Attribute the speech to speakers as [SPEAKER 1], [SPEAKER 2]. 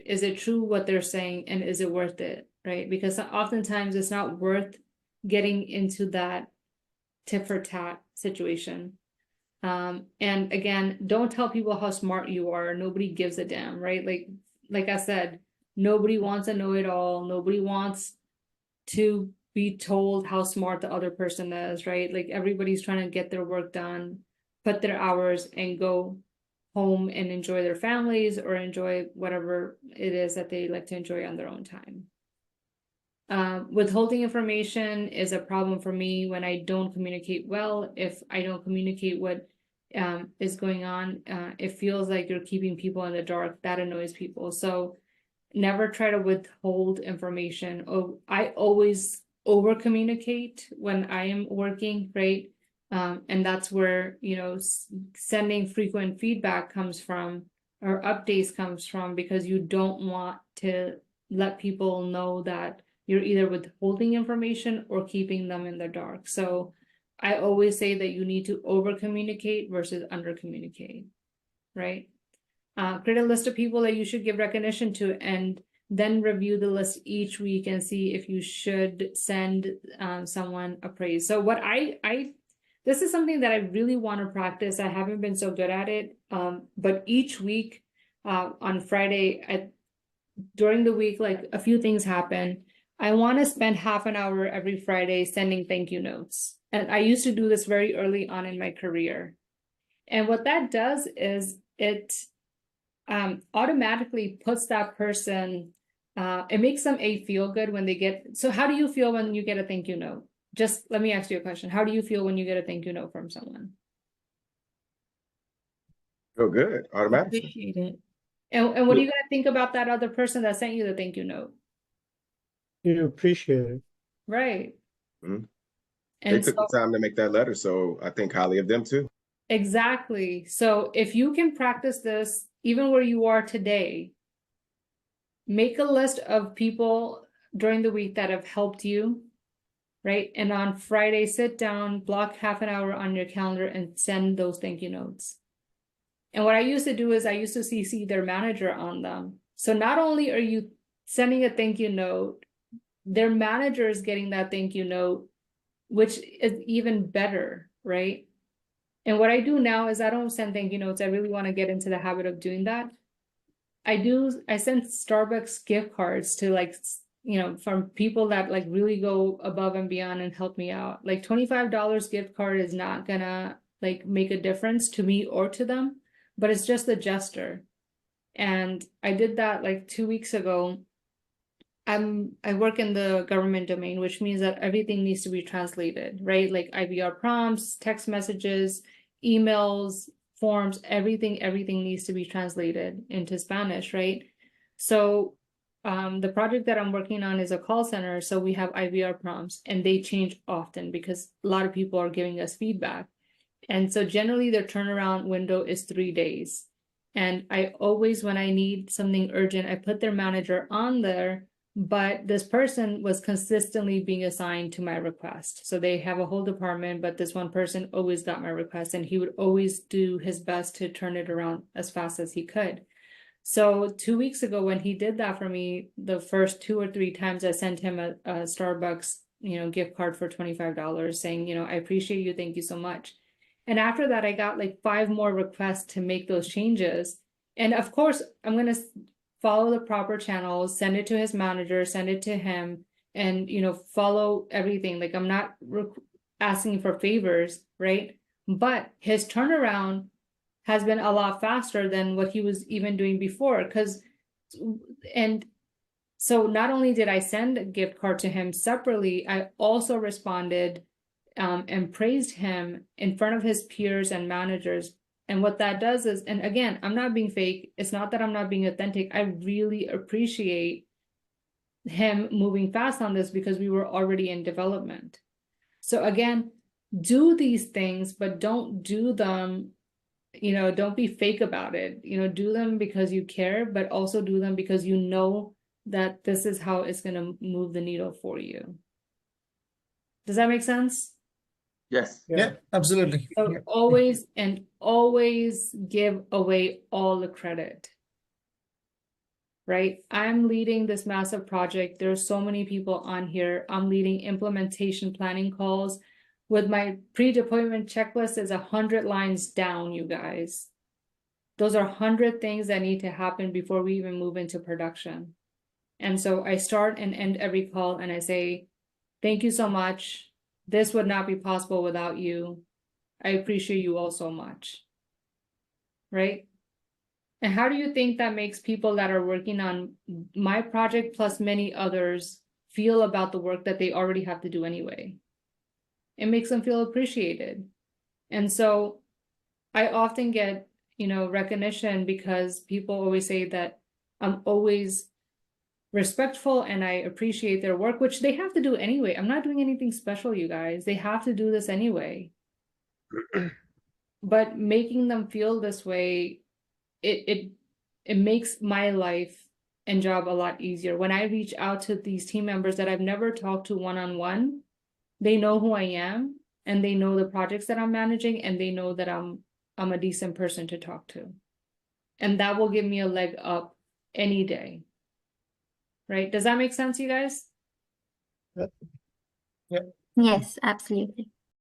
[SPEAKER 1] Is it true what they're saying, and is it worth it, right? Because oftentimes it's not worth getting into that tit for tat situation. And again, don't tell people how smart you are. Nobody gives a damn, right? Like I said, nobody wants a know-it-all. Nobody wants to be told how smart the other person is, right? Like everybody's trying to get their work done, put their hours, and go home and enjoy their families or enjoy whatever it is that they like to enjoy on their own time. Withholding information is a problem for me when I don't communicate well. If I don't communicate what is going on, it feels like you're keeping people in the dark. That annoys people. So never try to withhold information. Oh, I always over communicate when I am working, right? And that's where, you know, sending frequent feedback comes from, or updates comes from, because you don't want to let people know that you're either withholding information or keeping them in the dark. So I always say that you need to over communicate versus under communicate, right? Create a list of people that you should give recognition to, and then review the list each week and see if you should send someone a praise. So what this is something that I really want to practice. I haven't been so good at it, but each week on Friday, during the week, like a few things happen. I want to spend half an hour every Friday sending thank you notes. And I used to do this very early on in my career. And what that does is it automatically puts that person, it makes them feel good when they get. So how do you feel when you get a thank you note? Just let me ask you a question. How do you feel when you get a thank you note from someone?
[SPEAKER 2] Feel good automatically.
[SPEAKER 1] Appreciate it. And what are you going to think about that other person that sent you the thank you note?
[SPEAKER 3] You appreciate it.
[SPEAKER 1] Right.
[SPEAKER 2] Mm-hmm. They
[SPEAKER 1] And
[SPEAKER 2] took the time to make that letter, so I think highly of them too.
[SPEAKER 1] Exactly. So if you can practice this, even where you are today, make a list of people during the week that have helped you, right? And on Friday, sit down, block half an hour on your calendar and send those thank you notes. And what I used to do is I used to CC their manager on them. So not only are you sending a thank you note, their manager is getting that thank you note, which is even better, right? And what I do now is I don't send thank you notes. I really want to get into the habit of doing that. I send Starbucks gift cards to, like, you know, from people that like really go above and beyond and help me out. Like $25 gift card is not gonna like make a difference to me or to them, but it's just a gesture. And I did that like 2 weeks ago. I work in the government domain, which means that everything needs to be translated, right? Like IVR prompts, text messages, emails, forms, everything needs to be translated into Spanish, right? So the project that I'm working on is a call center. So we have IVR prompts and they change often because a lot of people are giving us feedback. And so generally their turnaround window is 3 days. And I always, when I need something urgent, I put their manager on there, but this person was consistently being assigned to my request. So they have a whole department, but this one person always got my request, and he would always do his best to turn it around as fast as he could. So 2 weeks ago, when he did that for me, the first 2 or 3 times I sent him a Starbucks, you know, gift card for $25 saying, you know, I appreciate you, thank you so much. And after that, I got like 5 more requests to make those changes. And of course, I'm going to follow the proper channels, send it to his manager, send it to him, and, you know, follow everything. Like I'm not asking for favors, right? But his turnaround has been a lot faster than what he was even doing before. And so not only did I send a gift card to him separately, I also responded and praised him in front of his peers and managers. And what that does is, and again, I'm not being fake. It's not that I'm not being authentic. I really appreciate him moving fast on this because we were already in development. So again, do these things, but don't do them, you know, don't be fake about it. You know, do them because you care, but also do them because you know that this is how it's going to move the needle for you. Does that make sense?
[SPEAKER 4] Yes.
[SPEAKER 5] Yeah, absolutely.
[SPEAKER 1] So
[SPEAKER 5] Yeah.
[SPEAKER 1] always give away all the credit. Right? I'm leading this massive project. There's so many people on here. I'm leading implementation planning calls. With my pre-deployment checklist is 100 lines down, you guys. Those are 100 things that need to happen before we even move into production. And so I start and end every call and I say, thank you so much. This would not be possible without you. I appreciate you all so much. Right? And how do you think that makes people that are working on my project plus many others feel about the work that they already have to do anyway? It makes them feel appreciated. And so I often get, recognition because people always say that I'm always respectful and I appreciate their work, which they have to do anyway. I'm not doing anything special, you guys. They have to do this anyway. But making them feel this way, it makes my life and job a lot easier. When I reach out to these team members that I've never talked to one-on-one, they know who I am and they know the projects that I'm managing and they know that I'm a decent person to talk to. And that will give me a leg up any day. Right? Does that make sense, you guys?
[SPEAKER 5] Yeah.
[SPEAKER 6] Yes, absolutely.